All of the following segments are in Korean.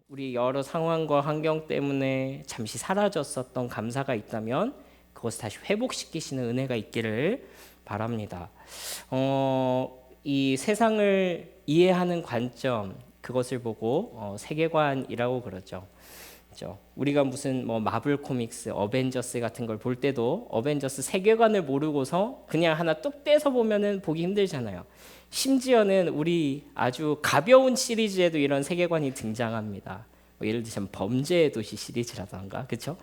우리 여러 상황과 환경 때문에 잠시 사라졌었던 감사가 있다면 그것을 다시 회복시키시는 은혜가 있기를 바랍니다. 이 세상을 이해하는 관점, 그것을 보고 세계관이라고 그러죠. 그렇죠? 우리가 무슨 마블 코믹스, 어벤져스 같은 걸 볼 때도 어벤져스 세계관을 모르고서 그냥 하나 뚝 떼서 보면은 보기 힘들잖아요. 심지어는 우리 아주 가벼운 시리즈에도 이런 세계관이 등장합니다. 예를 들면 범죄의 도시 시리즈라던가, 그렇죠?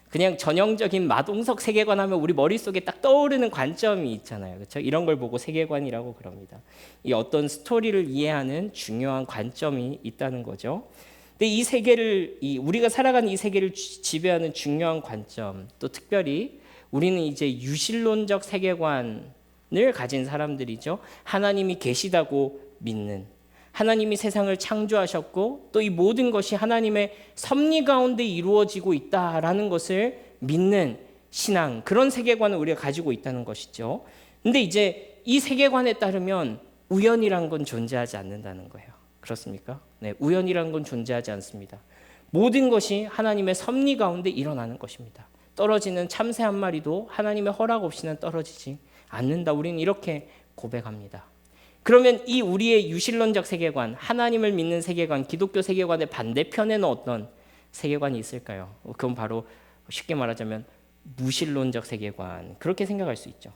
그냥 전형적인 마동석 세계관 하면 우리 머릿속에 딱 떠오르는 관점이 있잖아요. 그렇죠? 이런 걸 보고 세계관이라고 그럽니다. 이 어떤 스토리를 이해하는 중요한 관점이 있다는 거죠. 근데 이 세계를, 우리가 살아가는 이 세계를 지배하는 중요한 관점, 또 특별히 우리는 이제 유실론적 세계관을 가진 사람들이죠. 하나님이 계시다고 믿는, 하나님이 세상을 창조하셨고 또 이 모든 것이 하나님의 섭리 가운데 이루어지고 있다라는 것을 믿는 신앙, 그런 세계관을 우리가 가지고 있다는 것이죠. 근데 이제 이 세계관에 따르면 우연이란 건 존재하지 않는다는 거예요. 그렇습니까? 네, 우연이란 건 존재하지 않습니다. 모든 것이 하나님의 섭리 가운데 일어나는 것입니다. 떨어지는 참새 한 마리도 하나님의 허락 없이는 떨어지지 않는다. 우리는 이렇게 고백합니다. 그러면 이 우리의 유실론적 세계관, 하나님을 믿는 세계관, 기독교 세계관의 반대편에는 어떤 세계관이 있을까요? 그건 바로 쉽게 말하자면 무신론적 세계관, 그렇게 생각할 수 있죠.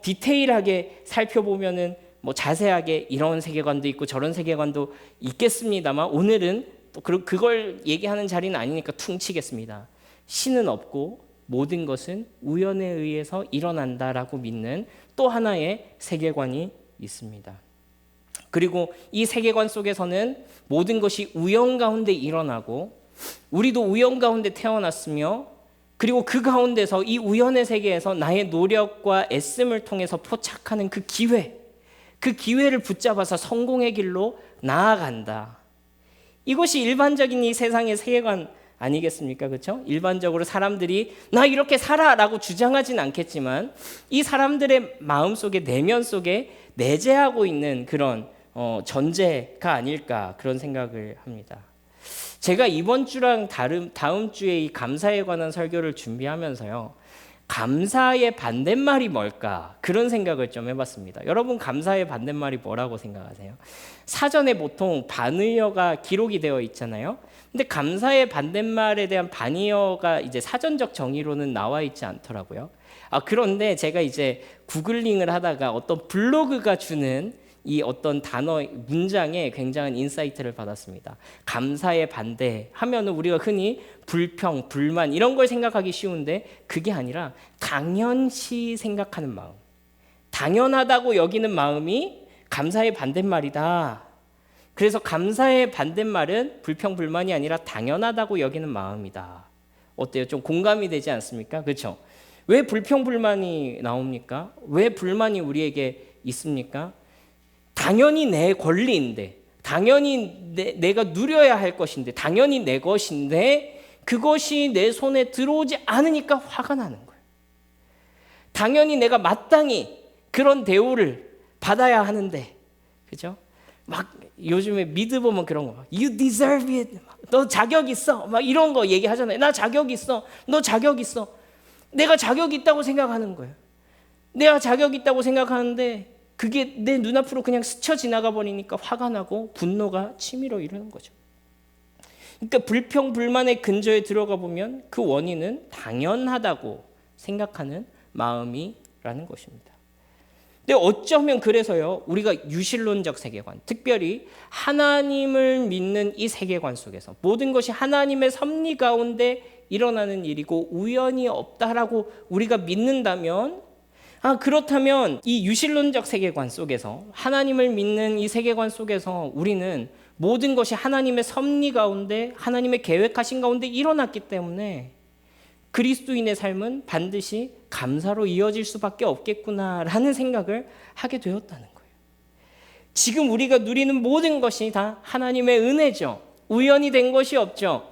디테일하게 살펴보면은 자세하게 이런 세계관도 있고 저런 세계관도 있겠습니다만 오늘은 또 그걸 얘기하는 자리는 아니니까 퉁치겠습니다. 신은 없고 모든 것은 우연에 의해서 일어난다라고 믿는 또 하나의 세계관이 있습니다. 그리고 이 세계관 속에서는 모든 것이 우연 가운데 일어나고 우리도 우연 가운데 태어났으며 그리고 그 가운데서 이 우연의 세계에서 나의 노력과 애씀을 통해서 포착하는 그 기회를 붙잡아서 성공의 길로 나아간다. 이것이 일반적인 이 세상의 세계관 아니겠습니까? 그렇죠? 일반적으로 사람들이 나 이렇게 살아라고 주장하진 않겠지만 이 사람들의 마음속에, 내면 속에 내재하고 있는 그런 전제가 아닐까, 그런 생각을 합니다. 제가 이번 주랑 다음 주에 이 감사에 관한 설교를 준비하면서요, 감사의 반대말이 뭘까, 그런 생각을 좀 해봤습니다. 여러분, 감사의 반대말이 뭐라고 생각하세요? 사전에 보통 반의어가 기록이 되어 있잖아요. 근데 감사의 반대말에 대한 반의어가 이제 사전적 정의로는 나와 있지 않더라고요. 그런데 제가 이제 구글링을 하다가 어떤 블로그가 주는 이 어떤 단어 문장에 굉장한 인사이트를 받았습니다. 감사의 반대 하면은 우리가 흔히 불평, 불만 이런 걸 생각하기 쉬운데 그게 아니라 당연시 생각하는 마음, 당연하다고 여기는 마음이 감사의 반대말이다. 그래서 감사의 반대말은 불평, 불만이 아니라 당연하다고 여기는 마음이다. 어때요? 좀 공감이 되지 않습니까? 그렇죠? 왜 불평, 불만이 나옵니까? 왜 불만이 우리에게 있습니까? 당연히 내 권리인데, 당연히 내가 누려야 할 것인데, 당연히 내 것인데 그것이 내 손에 들어오지 않으니까 화가 나는 거예요. 당연히 내가 마땅히 그런 대우를 받아야 하는데, 그죠? 막 요즘에 미드 보면 그런 거, You deserve it. 너 자격 있어. 막 이런 거 얘기하잖아요. 나 자격 있어. 너 자격 있어. 내가 자격 있다고 생각하는 거예요. 내가 자격 있다고 생각하는데 그게 내 눈앞으로 그냥 스쳐 지나가 버리니까 화가 나고 분노가 치밀어 이르는 거죠. 그러니까 불평, 불만의 근저에 들어가 보면 그 원인은 당연하다고 생각하는 마음이라는 것입니다. 근데 어쩌면 그래서요, 우리가 유실론적 세계관, 특별히 하나님을 믿는 이 세계관 속에서 모든 것이 하나님의 섭리 가운데 일어나는 일이고 우연이 없다라고 우리가 믿는다면, 그렇다면 이 유실론적 세계관 속에서, 하나님을 믿는 이 세계관 속에서 우리는 모든 것이 하나님의 섭리 가운데, 하나님의 계획하신 가운데 일어났기 때문에 그리스도인의 삶은 반드시 감사로 이어질 수밖에 없겠구나라는 생각을 하게 되었다는 거예요. 지금 우리가 누리는 모든 것이 다 하나님의 은혜죠. 우연이 된 것이 없죠.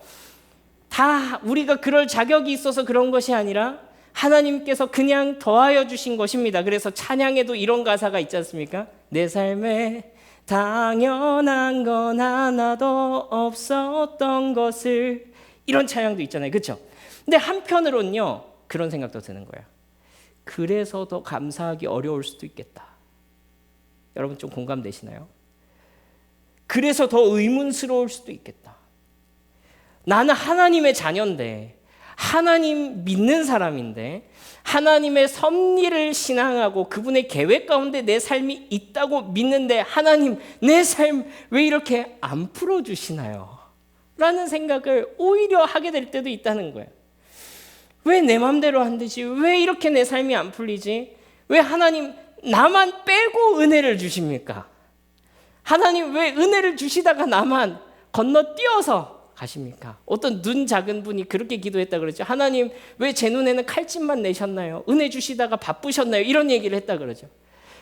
다 우리가 그럴 자격이 있어서 그런 것이 아니라 하나님께서 그냥 더하여 주신 것입니다. 그래서 찬양에도 이런 가사가 있지 않습니까? 내 삶에 당연한 건 하나도 없었던 것을. 이런 찬양도 있잖아요. 그렇죠? 근데 한편으로는요, 그런 생각도 드는 거예요. 그래서 더 감사하기 어려울 수도 있겠다. 여러분 좀 공감되시나요? 그래서 더 의문스러울 수도 있겠다. 나는 하나님의 자녀인데, 하나님 믿는 사람인데, 하나님의 섭리를 신앙하고 그분의 계획 가운데 내 삶이 있다고 믿는데, 하나님 내 삶 왜 이렇게 안 풀어주시나요? 라는 생각을 오히려 하게 될 때도 있다는 거예요. 왜 내 맘대로 안 되지? 왜 이렇게 내 삶이 안 풀리지? 왜 하나님 나만 빼고 은혜를 주십니까? 하나님 왜 은혜를 주시다가 나만 건너뛰어서 가십니까? 어떤 눈 작은 분이 그렇게 기도했다 그러죠. 하나님 왜 제 눈에는 칼집만 내셨나요? 은혜 주시다가 바쁘셨나요? 이런 얘기를 했다 그러죠.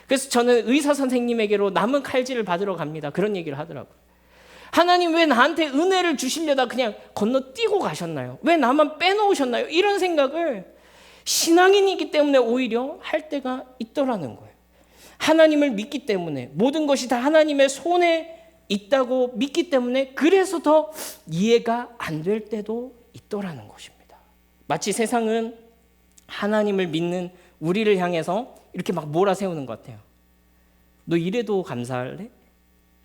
그래서 저는 의사 선생님에게로 남은 칼질을 받으러 갑니다. 그런 얘기를 하더라고요. 하나님 왜 나한테 은혜를 주시려다 그냥 건너뛰고 가셨나요? 왜 나만 빼놓으셨나요? 이런 생각을 신앙인이기 때문에 오히려 할 때가 있더라는 거예요. 하나님을 믿기 때문에, 모든 것이 다 하나님의 손에 있다고 믿기 때문에 그래서 더 이해가 안 될 때도 있더라는 것입니다. 마치 세상은 하나님을 믿는 우리를 향해서 이렇게 막 몰아세우는 것 같아요. 너 이래도 감사할래?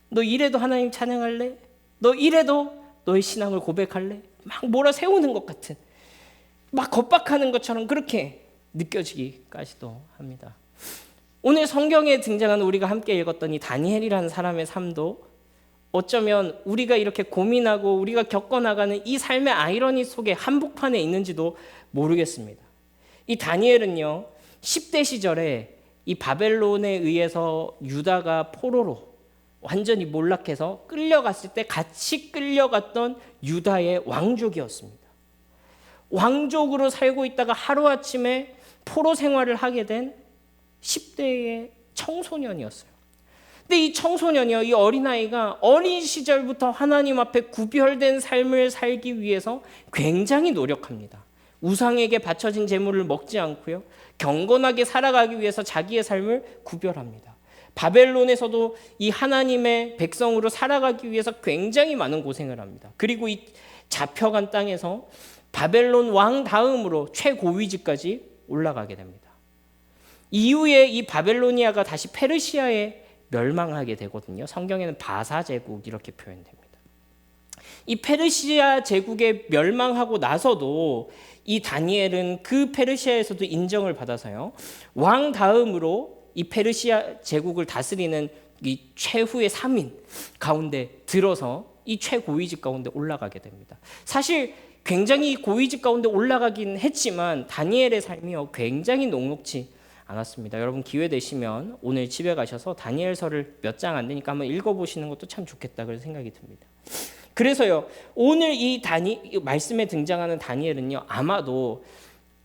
너 이래도 하나님 찬양할래? 너 이래도 너의 신앙을 고백할래? 막 몰아세우는 것 같은, 막 겁박하는 것처럼 그렇게 느껴지기까지도 합니다. 오늘 성경에 등장하는 우리가 함께 읽었던 이 다니엘이라는 사람의 삶도 어쩌면 우리가 이렇게 고민하고 우리가 겪어나가는 이 삶의 아이러니 속에 한복판에 있는지도 모르겠습니다. 이 다니엘은요, 10대 시절에 이 바벨론에 의해서 유다가 포로로 완전히 몰락해서 끌려갔을 때 같이 끌려갔던 유다의 왕족이었습니다. 왕족으로 살고 있다가 하루아침에 포로 생활을 하게 된 10대의 청소년이었어요. 근데 이 청소년이요, 이 어린아이가 어린 시절부터 하나님 앞에 구별된 삶을 살기 위해서 굉장히 노력합니다. 우상에게 바쳐진 제물을 먹지 않고요, 경건하게 살아가기 위해서 자기의 삶을 구별합니다. 바벨론에서도 이 하나님의 백성으로 살아가기 위해서 굉장히 많은 고생을 합니다. 그리고 이 잡혀간 땅에서 바벨론 왕 다음으로 최고위직까지 올라가게 됩니다. 이후에 이 바벨로니아가 다시 페르시아에 멸망하게 되거든요. 성경에는 바사 제국 이렇게 표현됩니다. 이 페르시아 제국에 멸망하고 나서도 이 다니엘은 그 페르시아에서도 인정을 받아서요, 왕 다음으로 이 페르시아 제국을 다스리는 이 최후의 3인 가운데 들어서 이 최고위직 가운데 올라가게 됩니다. 사실 굉장히 고위직 가운데 올라가긴 했지만 다니엘의 삶이요, 굉장히 녹록지 않았습니다. 여러분 기회 되시면 오늘 집에 가셔서 다니엘서를 몇 장 안 되니까 한번 읽어보시는 것도 참 좋겠다 그런 생각이 듭니다. 그래서요, 오늘 이 말씀에 등장하는 다니엘은요, 아마도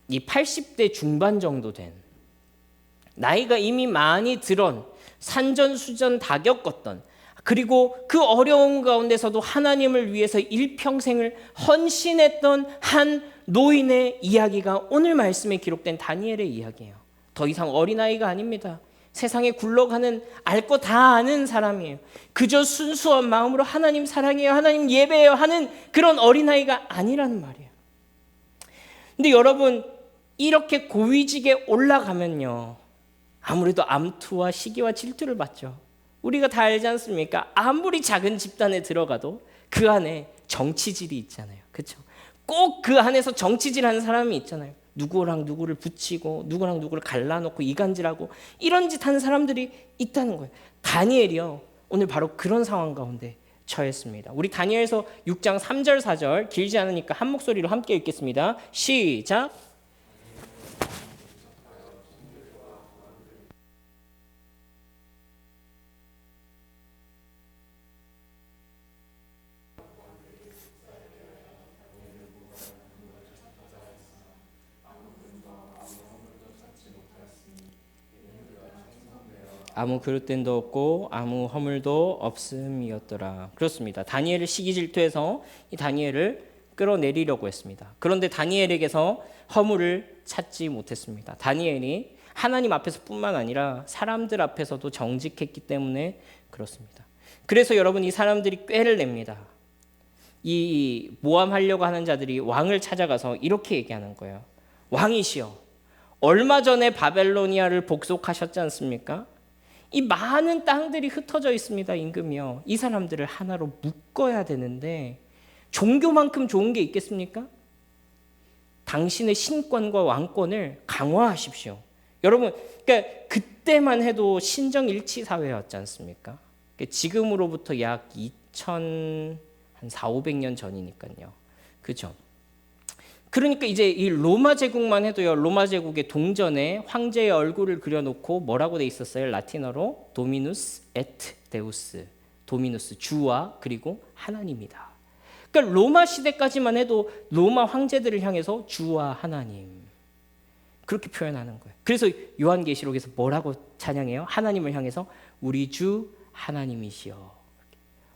이 80대 중반 정도 된, 나이가 이미 많이 들은, 산전수전 다 겪었던, 그리고 그 어려운 가운데서도 하나님을 위해서 일평생을 헌신했던 한 노인의 이야기가 오늘 말씀에 기록된 다니엘의 이야기예요. 더 이상 어린아이가 아닙니다. 세상에 굴러가는 알 거 다 아는 사람이에요. 그저 순수한 마음으로 하나님 사랑해요, 하나님 예배해요 하는 그런 어린아이가 아니라는 말이에요. 근데 여러분, 이렇게 고위직에 올라가면요, 아무래도 암투와 시기와 질투를 받죠. 우리가 다 알지 않습니까? 아무리 작은 집단에 들어가도 그 안에 정치질이 있잖아요. 그렇죠? 꼭 그 안에서 정치질하는 사람이 있잖아요. 누구랑 누구를 붙이고 누구랑 누구를 갈라놓고 이간질하고 이런 짓 하는 사람들이 있다는 거예요. 다니엘이요, 오늘 바로 그런 상황 가운데 처했습니다. 우리 다니엘서 6장 3절 4절 길지 않으니까 한 목소리로 함께 읽겠습니다. 시작. 아무 그릇됨도 없고 아무 허물도 없음이었더라. 그렇습니다. 다니엘을 시기 질투해서 이 다니엘을 끌어내리려고 했습니다. 그런데 다니엘에게서 허물을 찾지 못했습니다. 다니엘이 하나님 앞에서 뿐만 아니라 사람들 앞에서도 정직했기 때문에 그렇습니다. 그래서 여러분 이 사람들이 꾀를 냅니다. 이 모함하려고 하는 자들이 왕을 찾아가서 이렇게 얘기하는 거예요. 왕이시여, 얼마 전에 바벨로니아를 복속하셨지 않습니까? 이 많은 땅들이 흩어져 있습니다. 임금이요. 이 사람들을 하나로 묶어야 되는데 종교만큼 좋은 게 있겠습니까? 당신의 신권과 왕권을 강화하십시오. 여러분, 그러니까 그때만 해도 신정일치 사회였지 않습니까? 지금으로부터 약 4,500년 전이니까요. 그죠? 그러니까 이제 이 로마 제국만 해도요. 로마 제국의 동전에 황제의 얼굴을 그려놓고 뭐라고 돼 있었어요? 라틴어로 도미누스 에트 데우스. 도미누스 주와 그리고 하나님이다. 그러니까 로마 시대까지만 해도 로마 황제들을 향해서 주와 하나님 그렇게 표현하는 거예요. 그래서 요한계시록에서 뭐라고 찬양해요? 하나님을 향해서 우리 주 하나님이시여.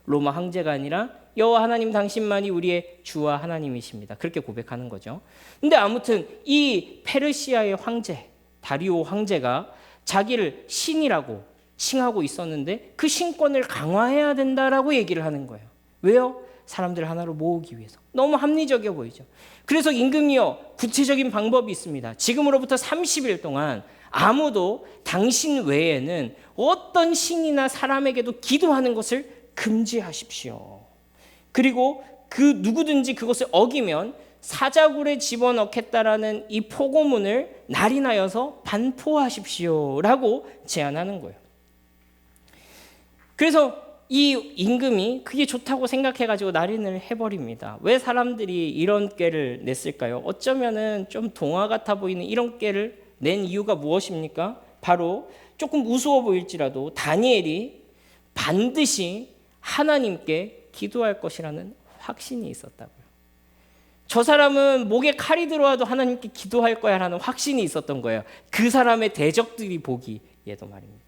로마 황제가 아니라 여호와 하나님 당신만이 우리의 주와 하나님이십니다. 그렇게 고백하는 거죠. 근데 아무튼 이 페르시아의 황제 다리오 황제가 자기를 신이라고 칭하고 있었는데 그 신권을 강화해야 된다라고 얘기를 하는 거예요. 왜요? 사람들을 하나로 모으기 위해서. 너무 합리적이어 보이죠. 그래서 임금이요, 구체적인 방법이 있습니다. 지금으로부터 30일 동안 아무도 당신 외에는 어떤 신이나 사람에게도 기도하는 것을 금지하십시오. 그리고 그 누구든지 그것을 어기면 사자굴에 집어넣겠다라는 이 포고문을 날인하여서 반포하십시오라고 제안하는 거예요. 그래서 이 임금이 그게 좋다고 생각해가지고 날인을 해버립니다. 왜 사람들이 이런 꾀를 냈을까요? 어쩌면은 좀 동화 같아 보이는 이런 꾀를 낸 이유가 무엇입니까? 바로 조금 우스워 보일지라도 다니엘이 반드시 하나님께 기도할 것이라는 확신이 있었다고요. 저 사람은 목에 칼이 들어와도 하나님께 기도할 거야 라는 확신이 있었던 거예요. 그 사람의 대적들이 보기에도 말입니다.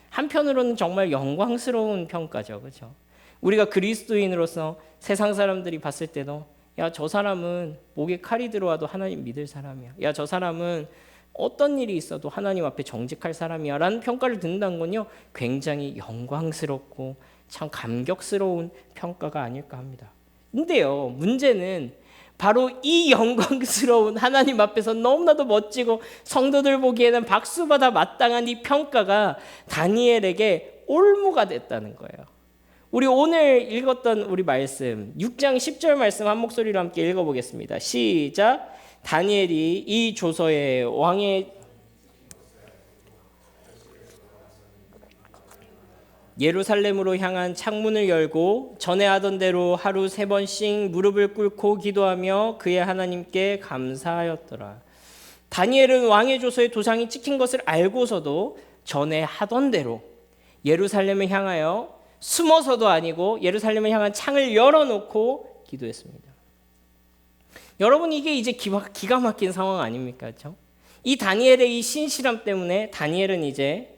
한편으로는 정말 영광스러운 평가죠. 그렇죠? 우리가 그리스도인으로서 세상 사람들이 봤을 때도 야, 저 사람은 목에 칼이 들어와도 하나님 믿을 사람이야. 야, 저 사람은 어떤 일이 있어도 하나님 앞에 정직할 사람이야 라는 평가를 듣는다는 건요, 굉장히 영광스럽고 참 감격스러운 평가가 아닐까 합니다. 근데요, 문제는 바로 이 영광스러운 하나님 앞에서 너무나도 멋지고 성도들 보기에는 박수받아 마땅한 이 평가가 다니엘에게 올무가 됐다는 거예요. 우리 오늘 읽었던 우리 말씀 6장 10절 말씀 한 목소리로 함께 읽어보겠습니다. 시작. 다니엘이 이 조서에 왕의 예루살렘으로 향한 창문을 열고 전에 하던 대로 하루 3번씩 무릎을 꿇고 기도하며 그의 하나님께 감사하였더라. 다니엘은 왕의 조서에 도장이 찍힌 것을 알고서도 전에 하던 대로 예루살렘을 향하여 숨어서도 아니고 예루살렘을 향한 창을 열어놓고 기도했습니다. 여러분, 이게 이제 기가 막힌 상황 아닙니까? 그렇죠? 이 다니엘의 이 신실함 때문에 다니엘은 이제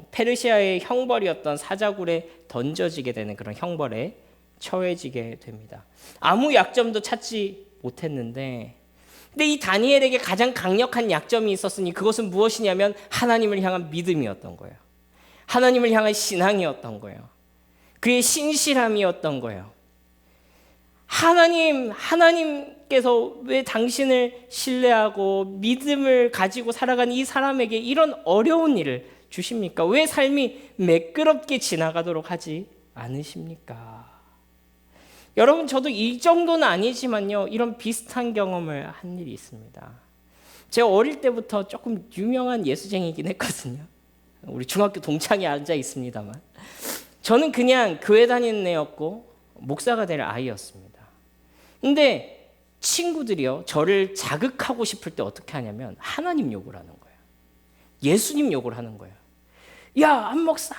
페르시아의 형벌이었던 사자굴에 던져지게 되는 그런 형벌에 처해지게 됩니다. 아무 약점도 찾지 못했는데, 근데 이 다니엘에게 가장 강력한 약점이 있었으니 그것은 무엇이냐면 하나님을 향한 믿음이었던 거예요. 하나님을 향한 신앙이었던 거예요. 그의 신실함이었던 거예요. 하나님께서 왜 당신을 신뢰하고 믿음을 가지고 살아가는 이 사람에게 이런 어려운 일을 주십니까? 왜 삶이 매끄럽게 지나가도록 하지 않으십니까? 여러분, 저도 이 정도는 아니지만요, 이런 비슷한 경험을 한 일이 있습니다. 제가 어릴 때부터 조금 유명한 예수쟁이긴 했거든요. 우리 중학교 동창이 앉아 있습니다만, 저는 그냥 교회 다니는 애였고 목사가 될 아이였습니다. 근데 친구들이요, 저를 자극하고 싶을 때 어떻게 하냐면 하나님 욕을 하는 거예요. 예수님 욕을 하는 거예요. 야, 안 목사.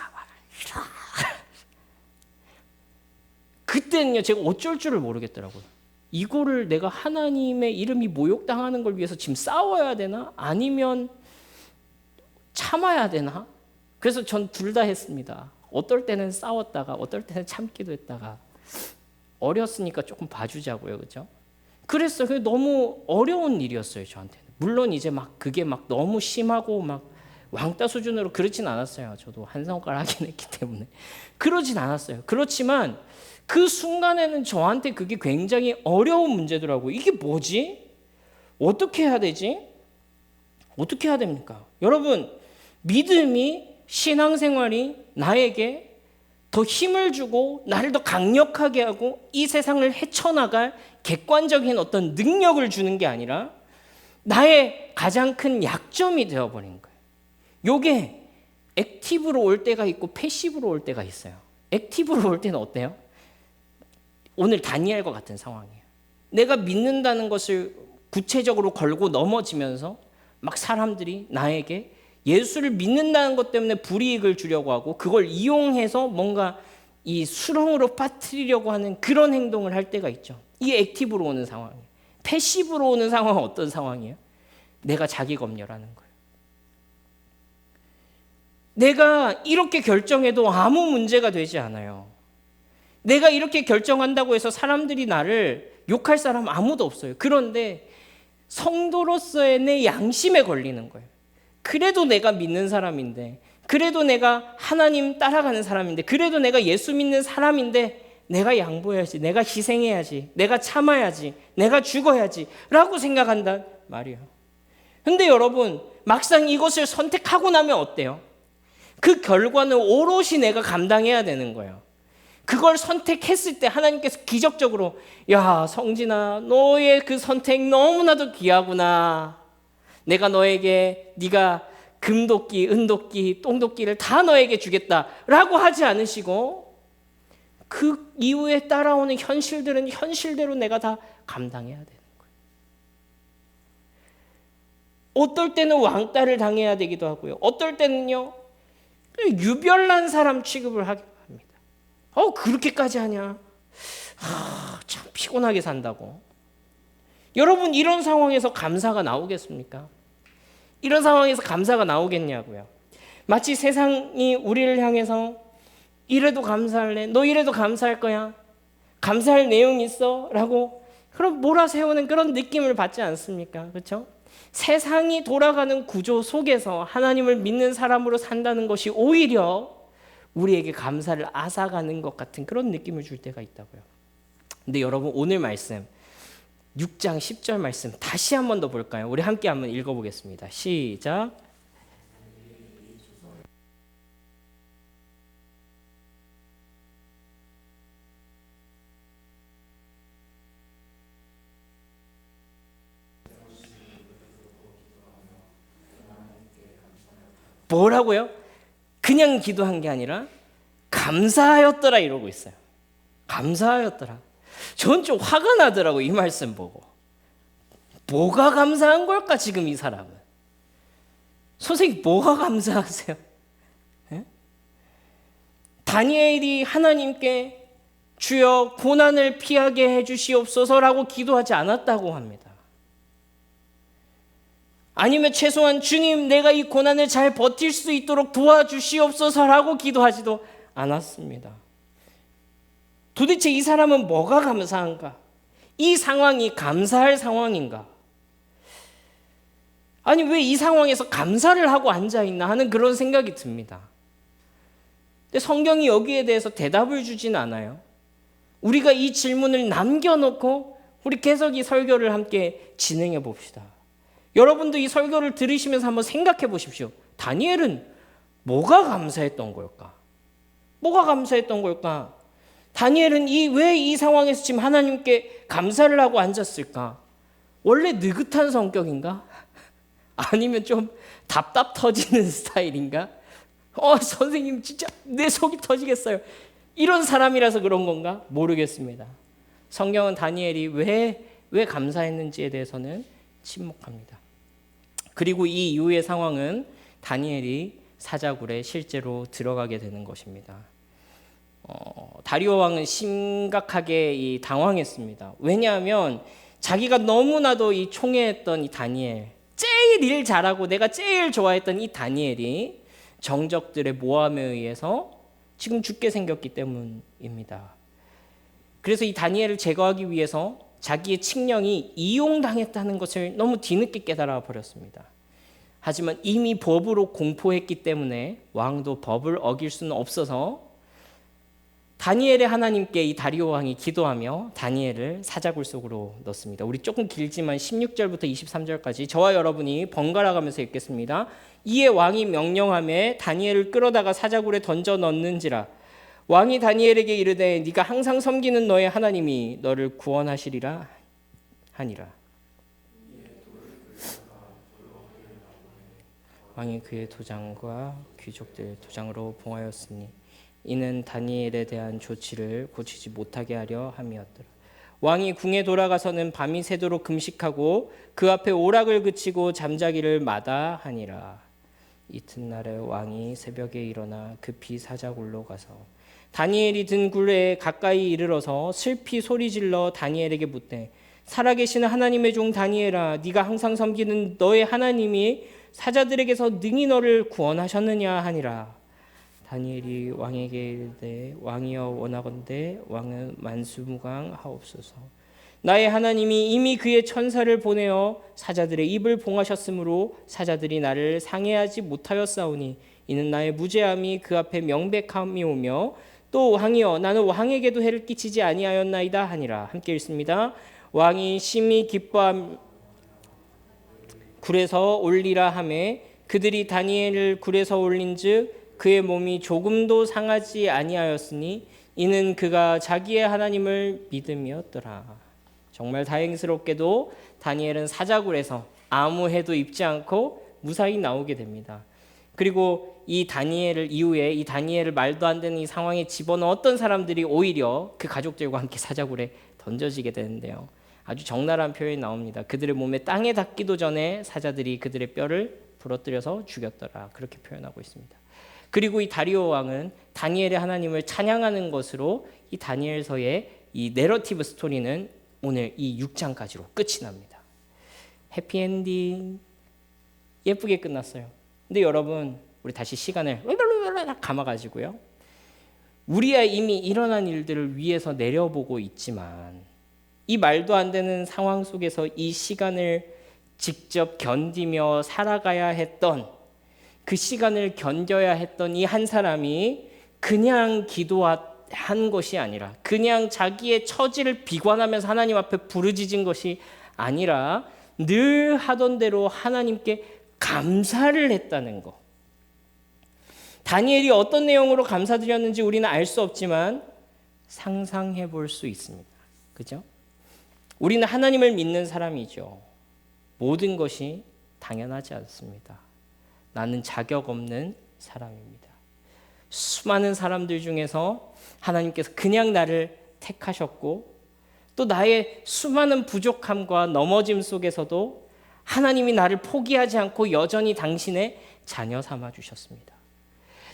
그때는요, 제가 어쩔 줄을 모르겠더라고요. 이거를 내가 하나님의 이름이 모욕당하는 걸 위해서 지금 싸워야 되나? 아니면 참아야 되나? 그래서 전 둘 다 했습니다. 어떨 때는 싸웠다가 어떨 때는 참기도 했다가, 어렸으니까 조금 봐주자고요. 그죠? 그랬어요. 그게 너무 어려운 일이었어요, 저한테는. 물론 이제 막 그게 막 너무 심하고 막 왕따 수준으로 그렇진 않았어요. 저도 한 성깔 하긴 했기 때문에 그러진 않았어요. 그렇지만 그 순간에는 저한테 그게 굉장히 어려운 문제더라고요. 이게 뭐지? 어떻게 해야 되지? 어떻게 해야 됩니까? 여러분, 믿음이, 신앙생활이 나에게 더 힘을 주고 나를 더 강력하게 하고 이 세상을 헤쳐나갈 객관적인 어떤 능력을 주는 게 아니라 나의 가장 큰 약점이 되어버린 거예요. 요게 액티브로 올 때가 있고 패시브로 올 때가 있어요. 액티브로 올 때는 어때요? 오늘 다니엘과 같은 상황이에요. 내가 믿는다는 것을 구체적으로 걸고 넘어지면서 막 사람들이 나에게 예수를 믿는다는 것 때문에 불이익을 주려고 하고 그걸 이용해서 뭔가 이 수렁으로 빠뜨리려고 하는 그런 행동을 할 때가 있죠. 이게 액티브로 오는 상황이에요. 패시브로 오는 상황은 어떤 상황이에요? 내가 자기 검열하는 거예요. 내가 이렇게 결정해도 아무 문제가 되지 않아요. 내가 이렇게 결정한다고 해서 사람들이 나를 욕할 사람 아무도 없어요. 그런데 성도로서의 내 양심에 걸리는 거예요. 그래도 내가 믿는 사람인데, 그래도 내가 하나님 따라가는 사람인데, 그래도 내가 예수 믿는 사람인데 내가 양보해야지, 내가 희생해야지, 내가 참아야지, 내가 죽어야지 라고 생각한단 말이에요. 근데 여러분, 막상 이것을 선택하고 나면 어때요? 그 결과는 오롯이 내가 감당해야 되는 거예요. 그걸 선택했을 때 하나님께서 기적적으로 야, 성진아, 너의 그 선택 너무나도 귀하구나. 내가 너에게 네가 금도끼, 은도끼, 똥도끼를 다 너에게 주겠다라고 하지 않으시고 그 이후에 따라오는 현실들은 현실대로 내가 다 감당해야 되는 거예요. 어떨 때는 왕따를 당해야 되기도 하고요. 어떨 때는요, 유별난 사람 취급을 하기도 합니다. 그렇게까지 하냐? 참 피곤하게 산다고. 여러분, 이런 상황에서 감사가 나오겠습니까? 이런 상황에서 감사가 나오겠냐고요. 마치 세상이 우리를 향해서 이래도 감사할래? 너 이래도 감사할 거야? 감사할 내용 있어? 라고 그럼 몰아세우는 그런 느낌을 받지 않습니까? 그렇죠? 세상이 돌아가는 구조 속에서 하나님을 믿는 사람으로 산다는 것이 오히려 우리에게 감사를 앗아가는 것 같은 그런 느낌을 줄 때가 있다고요. 근데 여러분, 오늘 말씀 6장 10절 말씀 다시 한 번 더 볼까요? 우리 함께 한번 읽어보겠습니다. 시작. 뭐라고요? 그냥 기도한 게 아니라 감사하였더라 이러고 있어요. 감사하였더라. 전 좀 화가 나더라고요, 이 말씀 보고. 뭐가 감사한 걸까 지금 이 사람은? 선생님, 뭐가 감사하세요? 예? 다니엘이 하나님께 주여 고난을 피하게 해주시옵소서라고 기도하지 않았다고 합니다. 아니면 최소한 주님, 내가 이 고난을 잘 버틸 수 있도록 도와주시옵소서라고 기도하지도 않았습니다. 도대체 이 사람은 뭐가 감사한가? 이 상황이 감사할 상황인가? 아니, 왜 이 상황에서 감사를 하고 앉아있나 하는 그런 생각이 듭니다. 근데 성경이 여기에 대해서 대답을 주진 않아요. 우리가 이 질문을 남겨놓고 우리 계속 이 설교를 함께 진행해 봅시다. 여러분도 이 설교를 들으시면서 한번 생각해 보십시오. 다니엘은 뭐가 감사했던 걸까? 뭐가 감사했던 걸까? 다니엘은 왜 이 상황에서 지금 하나님께 감사를 하고 앉았을까? 원래 느긋한 성격인가? 아니면 좀 답답 터지는 스타일인가? 선생님 진짜 내 속이 터지겠어요. 이런 사람이라서 그런 건가? 모르겠습니다. 성경은 다니엘이 왜 감사했는지에 대해서는 침묵합니다. 그리고 이 이후의 상황은 다니엘이 사자굴에 실제로 들어가게 되는 것입니다. 다리오 왕은 심각하게 당황했습니다. 왜냐하면 자기가 너무나도 이 총애했던 이 다니엘, 제일 일 잘하고 내가 제일 좋아했던 이 다니엘이 정적들의 모함에 의해서 지금 죽게 생겼기 때문입니다. 그래서 이 다니엘을 제거하기 위해서 자기의 칙령이 이용당했다는 것을 너무 뒤늦게 깨달아 버렸습니다. 하지만 이미 법으로 공포했기 때문에 왕도 법을 어길 수는 없어서 다니엘의 하나님께 이 다리오 왕이 기도하며 다니엘을 사자굴 속으로 넣습니다. 우리 조금 길지만 16절부터 23절까지 저와 여러분이 번갈아 가면서 읽겠습니다. 이에 왕이 명령하며 다니엘을 끌어다가 사자굴에 던져 넣는지라. 왕이 다니엘에게 이르되 네가 항상 섬기는 너의 하나님이 너를 구원하시리라 하니라. 왕이 그의 도장과 귀족들 도장으로 봉하였으니 이는 다니엘에 대한 조치를 고치지 못하게 하려 함이었더라. 왕이 궁에 돌아가서는 밤이 새도록 금식하고 그 앞에 오락을 그치고 잠자기를 마다하니라. 이튿날에 왕이 새벽에 일어나 급히 사자굴로 가서 다니엘이 든 굴에 가까이 이르러서 슬피 소리질러 다니엘에게 묻되 살아계시는 하나님의 종 다니엘아, 네가 항상 섬기는 너의 하나님이 사자들에게서 능히 너를 구원하셨느냐 하니라. 다니엘이 왕에게 이르되 왕이여 원하건대 왕은 만수무강하옵소서. 나의 하나님이 이미 그의 천사를 보내어 사자들의 입을 봉하셨으므로 사자들이 나를 상해하지 못하였사오니 이는 나의 무죄함이 그 앞에 명백함이오며 또 왕이여 나는 왕에게도 해를 끼치지 아니하였나이다 하니라. 함께 읽습니다. 왕이 심히 기뻐함 굴에서 올리라 하매 그들이 다니엘을 굴에서 올린즉 그의 몸이 조금도 상하지 아니하였으니 이는 그가 자기의 하나님을 믿음이었더라. 정말 다행스럽게도 다니엘은 사자굴에서 아무 해도 입지 않고 무사히 나오게 됩니다. 그리고 이 다니엘을 이후에 이 다니엘을 말도 안 되는 이 상황에 집어넣었던 사람들이 오히려 그 가족들과 함께 사자굴에 던져지게 되는데요. 아주 적나라한 표현이 나옵니다. 그들의 몸에 땅에 닿기도 전에 사자들이 그들의 뼈를 부러뜨려서 죽였더라. 그렇게 표현하고 있습니다. 그리고 이 다리오 왕은 다니엘의 하나님을 찬양하는 것으로 이 다니엘서의 이 내러티브 스토리는 오늘 이 6장까지로 끝이 납니다. 해피엔딩 예쁘게 끝났어요. 근데 여러분 우리 다시 시간을 감아가지고요. 우리야 이미 일어난 일들을 위에서 내려보고 있지만 이 말도 안 되는 상황 속에서 이 시간을 직접 견디며 살아가야 했던 그 시간을 견뎌야 했던 이 한 사람이 그냥 기도한 것이 아니라 그냥 자기의 처지를 비관하면서 하나님 앞에 부르짖은 것이 아니라 늘 하던 대로 하나님께 감사를 했다는 것. 다니엘이 어떤 내용으로 감사드렸는지 우리는 알 수 없지만 상상해 볼 수 있습니다. 그죠? 우리는 하나님을 믿는 사람이죠. 모든 것이 당연하지 않습니다. 나는 자격 없는 사람입니다. 수많은 사람들 중에서 하나님께서 그냥 나를 택하셨고 또 나의 수많은 부족함과 넘어짐 속에서도 하나님이 나를 포기하지 않고 여전히 당신의 자녀 삼아 주셨습니다.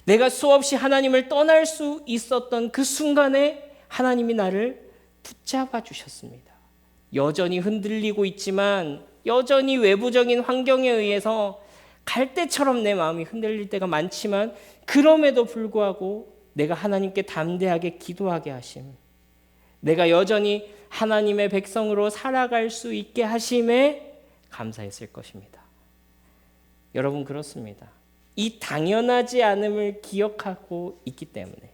내가 수없이 하나님을 떠날 수 있었던 그 순간에 하나님이 나를 붙잡아 주셨습니다. 여전히 흔들리고 있지만 여전히 외부적인 환경에 의해서 갈대처럼 내 마음이 흔들릴 때가 많지만 그럼에도 불구하고 내가 하나님께 담대하게 기도하게 하심, 내가 여전히 하나님의 백성으로 살아갈 수 있게 하심에 감사했을 것입니다. 여러분 그렇습니다. 이 당연하지 않음을 기억하고 있기 때문에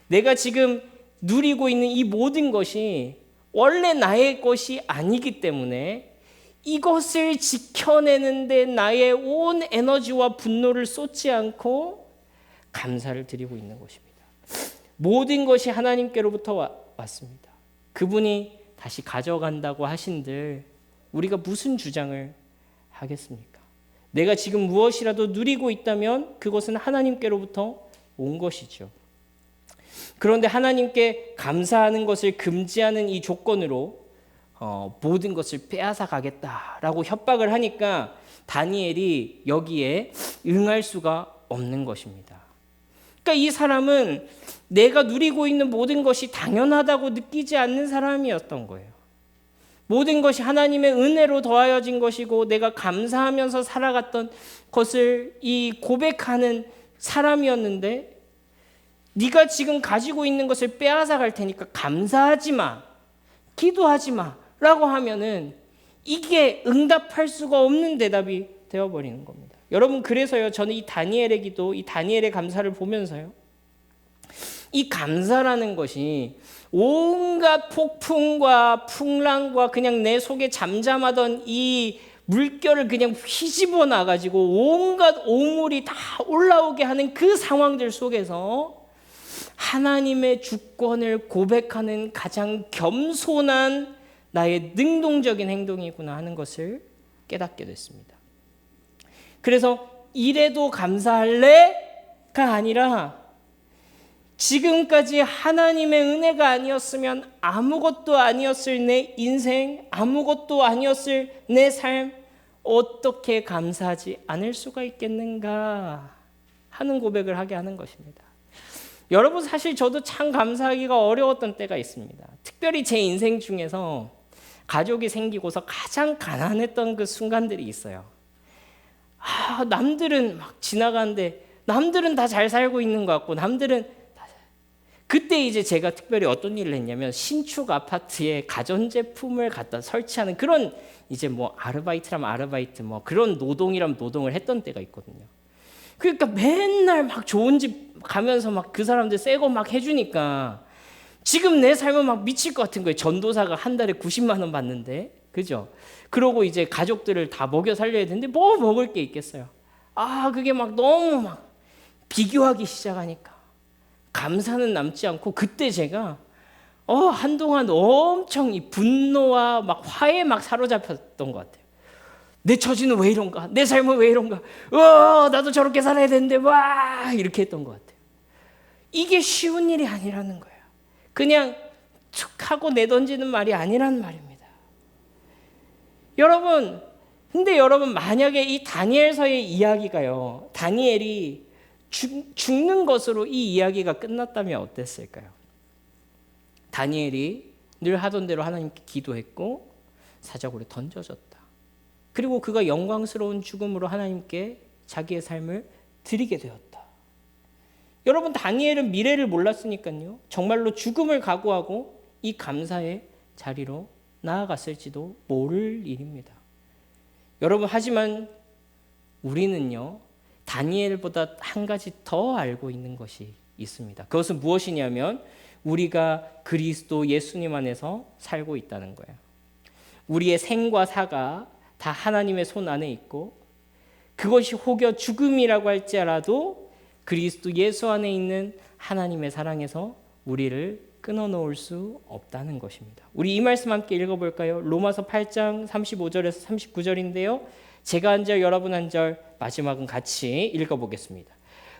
내가 지금 누리고 있는 이 모든 것이 원래 나의 것이 아니기 때문에 이것을 지켜내는데 나의 온 에너지와 분노를 쏟지 않고 감사를 드리고 있는 것입니다. 모든 것이 하나님께로부터 왔습니다. 그분이 다시 가져간다고 하신들 우리가 무슨 주장을 하겠습니까? 내가 지금 무엇이라도 누리고 있다면 그것은 하나님께로부터 온 것이죠. 그런데 하나님께 감사하는 것을 금지하는 이 조건으로 모든 것을 빼앗아 가겠다라고 협박을 하니까 다니엘이 여기에 응할 수가 없는 것입니다. 그러니까 이 사람은 내가 누리고 있는 모든 것이 당연하다고 느끼지 않는 사람이었던 거예요. 모든 것이 하나님의 은혜로 더하여진 것이고 내가 감사하면서 살아갔던 것을 이 고백하는 사람이었는데 네가 지금 가지고 있는 것을 빼앗아 갈 테니까 감사하지 마, 기도하지 마 라고 하면은 이게 응답할 수가 없는 대답이 되어버리는 겁니다. 여러분, 그래서요, 저는 이 다니엘의 기도, 이 다니엘의 감사를 보면서요, 이 감사라는 것이 온갖 폭풍과 풍랑과 그냥 내 속에 잠잠하던 이 물결을 그냥 휘집어 놔가지고 온갖 오물이 다 올라오게 하는 그 상황들 속에서 하나님의 주권을 고백하는 가장 겸손한 나의 능동적인 행동이구나 하는 것을 깨닫게 됐습니다. 그래서 이래도 감사할래가 아니라 지금까지 하나님의 은혜가 아니었으면 아무것도 아니었을 내 인생, 아무것도 아니었을 내 삶, 어떻게 감사하지 않을 수가 있겠는가 하는 고백을 하게 하는 것입니다. 여러분, 사실 저도 참 감사하기가 어려웠던 때가 있습니다. 특별히 제 인생 중에서 가족이 생기고서 가장 가난했던 그 순간들이 있어요. 남들은 막 지나가는데 남들은 다 잘 살고 있는 것 같고 남들은 그때 이제 제가 특별히 어떤 일을 했냐면 신축 아파트에 가전제품을 갖다 설치하는 그런 이제 뭐 아르바이트라면 아르바이트 뭐 그런 노동이라면 노동을 했던 때가 있거든요. 그러니까 맨날 막 좋은 집 가면서 막 그 사람들 새 거 막 해주니까 지금 내 삶은 막 미칠 것 같은 거예요. 전도사가 한 달에 90만 원 받는데, 그죠? 그러고 이제 가족들을 다 먹여 살려야 되는데 뭐 먹을 게 있겠어요. 그게 막 너무 막 비교하기 시작하니까 감사는 남지 않고 그때 제가 한동안 엄청 이 분노와 막 화에 막 사로잡혔던 것 같아요. 내 처지는 왜 이런가? 내 삶은 왜 이런가? 나도 저렇게 살아야 되는데 와 이렇게 했던 것 같아요. 이게 쉬운 일이 아니라는 거예요. 그냥 툭 하고 내던지는 말이 아니라는 말입니다. 여러분, 근데 여러분 만약에 이 다니엘서의 이야기가요, 다니엘이 죽는 것으로 이 이야기가 끝났다면 어땠을까요? 다니엘이 늘 하던 대로 하나님께 기도했고 사자굴에 던져졌다. 그리고 그가 영광스러운 죽음으로 하나님께 자기의 삶을 드리게 되었다. 여러분, 다니엘은 미래를 몰랐으니까요, 정말로 죽음을 각오하고 이 감사의 자리로 나아갔을지도 모를 일입니다. 여러분, 하지만 우리는요, 다니엘보다 한 가지 더 알고 있는 것이 있습니다. 그것은 무엇이냐면 우리가 그리스도 예수님 안에서 살고 있다는 거예요. 우리의 생과 사가 다 하나님의 손 안에 있고 그것이 혹여 죽음이라고 할지라도 그리스도 예수 안에 있는 하나님의 사랑에서 우리를 끊어놓을 수 없다는 것입니다. 우리 이 말씀 함께 읽어볼까요? 로마서 8장 35절에서 39절인데요. 제가 한 절, 여러분 한 절, 마지막은 같이 읽어보겠습니다.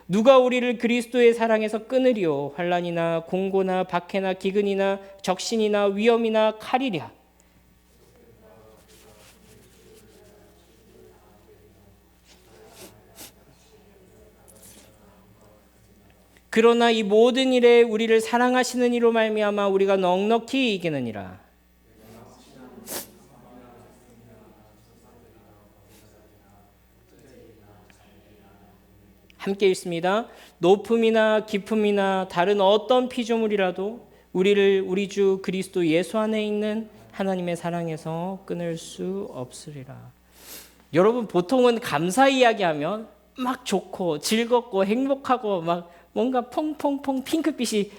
누가 우리를 그리스도의 사랑에서 끊으리요? 환난이나 공고나 박해나 기근이나 적신이나 위험이나 칼이랴. 그러나 이 모든 일에 우리를 사랑하시는 이로 말미암아 우리가 넉넉히 이기느니라. 함께 읽습니다. 높음이나 깊음이나 다른 어떤 피조물이라도 우리를 우리 주 그리스도 예수 안에 있는 하나님의 사랑에서 끊을 수 없으리라. 여러분, 보통은 감사 이야기하면 막 좋고 즐겁고 행복하고 막 뭔가 퐁퐁퐁 핑크빛이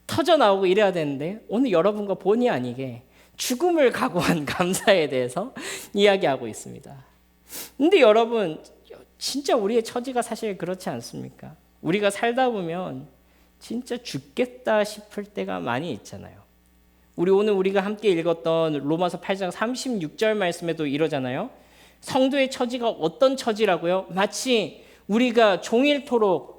터져 나오고 이래야 되는데 오늘 여러분과 본의 아니게 죽음을 각오한 감사에 대해서 이야기하고 있습니다. 근데 여러분, 진짜 우리의 처지가 사실 그렇지 않습니까? 우리가 살다 보면 진짜 죽겠다 싶을 때가 많이 있잖아요. 오늘 우리가 함께 읽었던 로마서 8장 36절 말씀에도 이러잖아요. 성도의 처지가 어떤 처지라고요? 마치 우리가 종일토록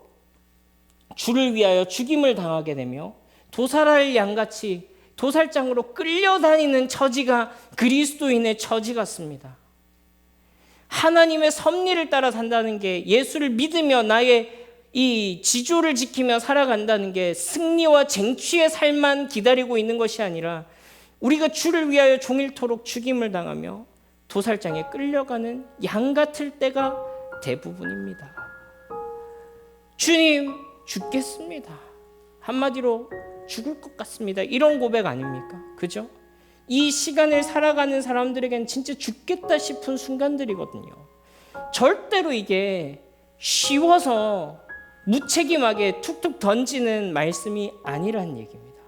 주를 위하여 죽임을 당하게 되며 도살할 양같이 도살장으로 끌려다니는 처지가 그리스도인의 처지 같습니다. 하나님의 섭리를 따라 산다는 게, 예수를 믿으며 나의 이 지조를 지키며 살아간다는 게 승리와 쟁취의 삶만 기다리고 있는 것이 아니라 우리가 주를 위하여 종일토록 죽임을 당하며 도살장에 끌려가는 양 같을 때가 대부분입니다. 주님, 죽겠습니다. 한마디로 죽을 것 같습니다. 이런 고백 아닙니까? 그죠? 이 시간을 살아가는 사람들에겐 진짜 죽겠다 싶은 순간들이거든요. 절대로 이게 쉬워서 무책임하게 툭툭 던지는 말씀이 아니란 얘기입니다.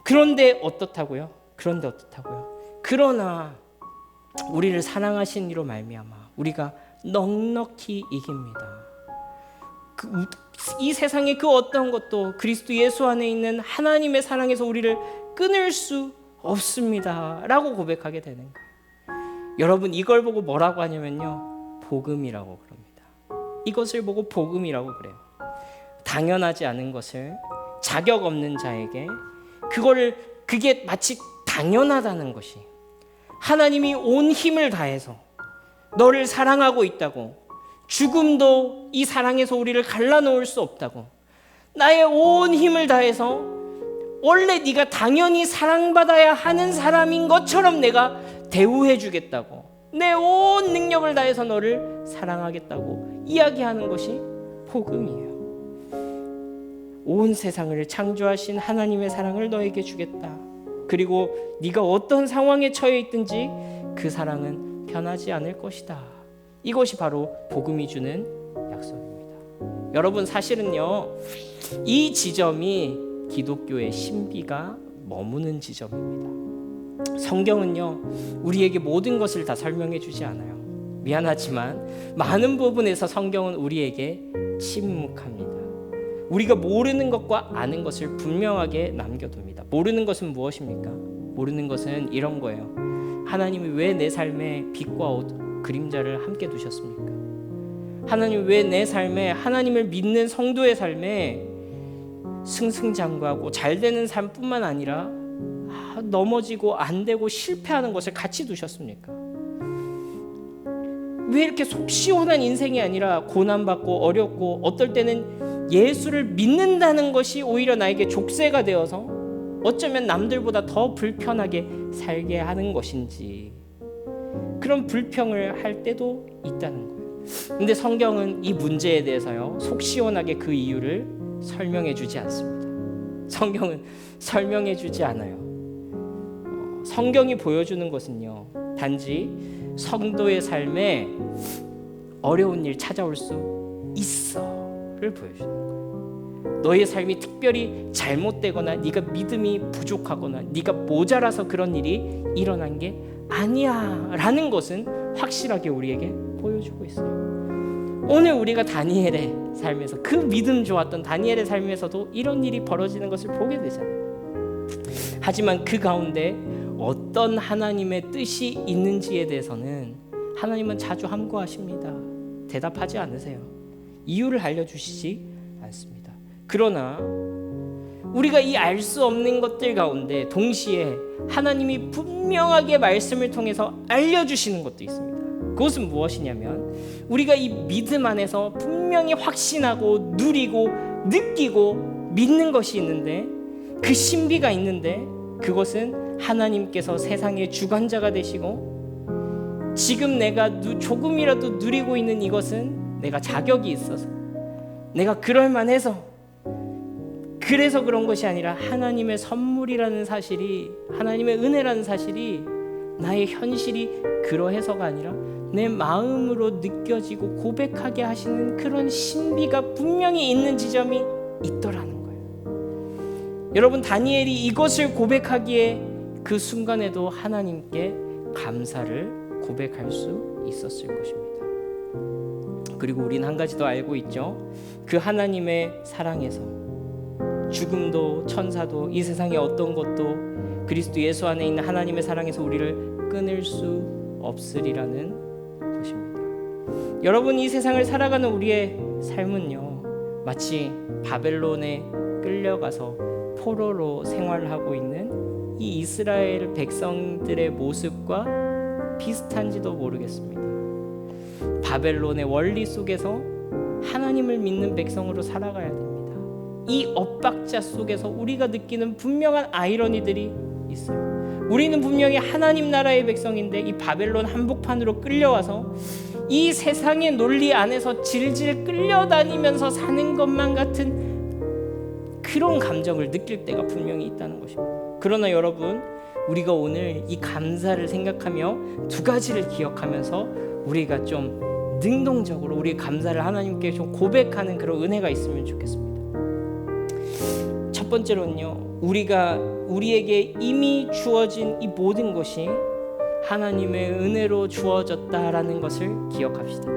그런데 어떻다고요? 그러나 우리를 사랑하신 이로 말미암아 우리가 넉넉히 이깁니다. 이 세상의 그 어떤 것도 그리스도 예수 안에 있는 하나님의 사랑에서 우리를 끊을 수 없습니다 라고 고백하게 되는 거예요. 여러분, 이걸 보고 뭐라고 하냐면요, 복음이라고 그럽니다. 이것을 보고 복음이라고 그래요. 당연하지 않은 것을 자격 없는 자에게 그게 마치 당연하다는 것이, 하나님이 온 힘을 다해서 너를 사랑하고 있다고, 죽음도 이 사랑에서 우리를 갈라놓을 수 없다고, 나의 온 힘을 다해서 원래 네가 당연히 사랑받아야 하는 사람인 것처럼 내가 대우해 주겠다고, 내 온 능력을 다해서 너를 사랑하겠다고 이야기하는 것이 복음이에요. 온 세상을 창조하신 하나님의 사랑을 너에게 주겠다. 그리고 네가 어떤 상황에 처해 있든지 그 사랑은 변하지 않을 것이다. 이것이 바로 복음이 주는 약속입니다. 여러분, 사실은요, 이 지점이 기독교의 신비가 머무는 지점입니다. 성경은요, 우리에게 모든 것을 다 설명해 주지 않아요. 미안하지만 많은 부분에서 성경은 우리에게 침묵합니다. 우리가 모르는 것과 아는 것을 분명하게 남겨둡니다. 모르는 것은 무엇입니까? 모르는 것은 이런 거예요. 하나님이 왜 내 삶에 빛과 그림자를 함께 두셨습니까? 하나님이 왜 내 삶에, 하나님을 믿는 성도의 삶에 승승장구하고 잘 되는 삶뿐만 아니라 넘어지고 안 되고 실패하는 것을 같이 두셨습니까? 왜 이렇게 속 시원한 인생이 아니라 고난받고 어렵고, 어떨 때는 예수를 믿는다는 것이 오히려 나에게 족쇄가 되어서 어쩌면 남들보다 더 불편하게 살게 하는 것인지, 그런 불평을 할 때도 있다는 거예요. 근데 성경은 이 문제에 대해서요, 속 시원하게 그 이유를 설명해 주지 않습니다. 성경은 설명해 주지 않아요. 성경이 보여주는 것은요, 단지 성도의 삶에 어려운 일 찾아올 수 있어를 보여주는 거예요. 너의 삶이 특별히 잘못되거나 네가 믿음이 부족하거나 네가 모자라서 그런 일이 일어난 게 아니야 라는 것은 확실하게 우리에게 보여주고 있어요. 오늘 우리가 다니엘의 삶에서, 그 믿음 좋았던 다니엘의 삶에서도 이런 일이 벌어지는 것을 보게 되잖아요. 하지만 그 가운데 어떤 하나님의 뜻이 있는지에 대해서는 하나님은 자주 함구하십니다. 대답하지 않으세요. 이유를 알려주시지 않습니다. 그러나 우리가 이 알 수 없는 것들 가운데 동시에 하나님이 분명하게 말씀을 통해서 알려주시는 것도 있습니다. 그것은 무엇이냐면, 우리가 이 믿음 안에서 분명히 확신하고 누리고 느끼고 믿는 것이 있는데, 그 신비가 있는데, 그것은 하나님께서 세상의 주관자가 되시고, 지금 내가 조금이라도 누리고 있는 이것은 내가 자격이 있어서, 내가 그럴만해서, 그래서 그런 것이 아니라 하나님의 선물이라는 사실이, 하나님의 은혜라는 사실이 나의 현실이 그러해서가 아니라 내 마음으로 느껴지고 고백하게 하시는 그런 신비가 분명히 있는 지점이 있더라는 거예요. 여러분, 다니엘이 이것을 고백하기에 그 순간에도 하나님께 감사를 고백할 수 있었을 것입니다. 그리고 우리는 한 가지 더 알고 있죠. 그 하나님의 사랑에서 죽음도 천사도 이 세상의 어떤 것도 그리스도 예수 안에 있는 하나님의 사랑에서 우리를 끊을 수 없으리라는 것입니다. 여러분, 이 세상을 살아가는 우리의 삶은요, 마치 바벨론에 끌려가서 포로로 생활하고 있는 이 이스라엘 백성들의 모습과 비슷한지도 모르겠습니다. 바벨론의 원리 속에서 하나님을 믿는 백성으로 살아가야 됩니다. 이 엇박자 속에서 우리가 느끼는 분명한 아이러니들이 있어요. 우리는 분명히 하나님 나라의 백성인데 이 바벨론 한복판으로 끌려와서 이 세상의 논리 안에서 질질 끌려다니면서 사는 것만 같은 그런 감정을 느낄 때가 분명히 있다는 것입니다. 그러나 여러분, 우리가 오늘 이 감사를 생각하며 두 가지를 기억하면서 우리가 좀 능동적으로 우리 감사를 하나님께 좀 고백하는 그런 은혜가 있으면 좋겠습니다. 첫 번째로는요, 우리에게 이미 주어진 이 모든 것이 하나님의 은혜로 주어졌다라는 것을 기억합시다.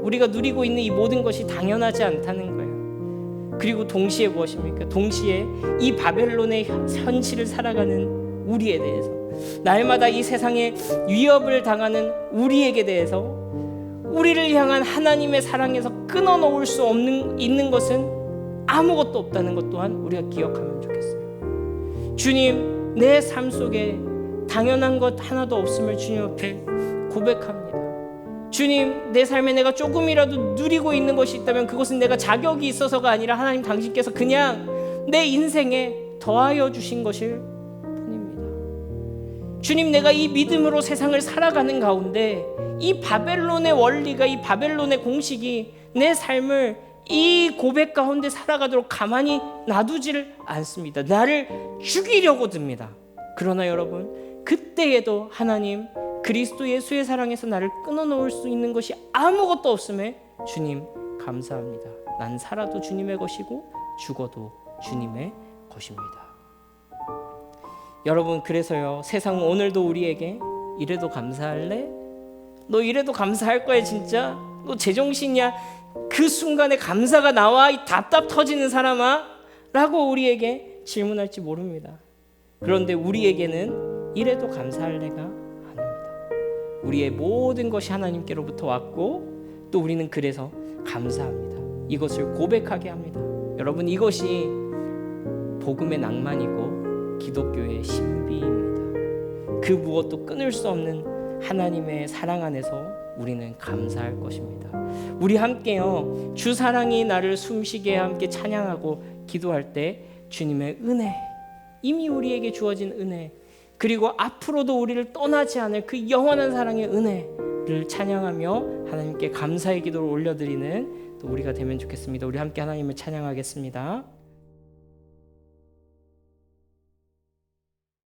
우리가 누리고 있는 이 모든 것이 당연하지 않다는 거예요. 그리고 동시에 무엇입니까? 동시에 이 바벨론의 현실을 살아가는 우리에 대해서, 날마다 이 세상에 위협을 당하는 우리에게 대해서 우리를 향한 하나님의 사랑에서 끊어놓을 수 있는 것은 아무것도 없다는 것 또한 우리가 기억하면 좋겠어요. 주님, 내 삶 속에 당연한 것 하나도 없음을 주님 앞에 고백합니다. 주님, 내 삶에 내가 조금이라도 누리고 있는 것이 있다면 그것은 내가 자격이 있어서가 아니라 하나님 당신께서 그냥 내 인생에 더하여 주신 것일 뿐입니다. 주님, 내가 이 믿음으로 세상을 살아가는 가운데 이 바벨론의 원리가, 이 바벨론의 공식이 내 삶을 이 고백 가운데 살아가도록 가만히 놔두지를 않습니다. 나를 죽이려고 듭니다. 그러나 여러분, 그때에도 하나님 그리스도 예수의 사랑에서 나를 끊어놓을 수 있는 것이 아무것도 없음에 주님 감사합니다. 난 살아도 주님의 것이고 죽어도 주님의 것입니다. 여러분, 그래서요, 세상은 오늘도 우리에게 이래도 감사할래? 너 이래도 감사할 거야 진짜? 너 제정신이야? 그 순간에 감사가 나와, 이 답답 터지는 사람아? 라고 우리에게 질문할지 모릅니다. 그런데 우리에게는 이래도 감사할래가 아닙니다. 우리의 모든 것이 하나님께로부터 왔고 또 우리는 그래서 감사합니다. 이것을 고백하게 합니다. 여러분, 이것이 복음의 낭만이고 기독교의 신비입니다. 그 무엇도 끊을 수 없는 하나님의 사랑 안에서 우리는 감사할 것입니다. 우리 함께요, 주 사랑이 나를 숨쉬게 함께 찬양하고 기도할 때 주님의 은혜, 이미 우리에게 주어진 은혜, 그리고 앞으로도 우리를 떠나지 않을 그 영원한 사랑의 은혜를 찬양하며 하나님께 감사의 기도를 올려드리는 또 우리가 되면 좋겠습니다. 우리 함께 하나님을 찬양하겠습니다.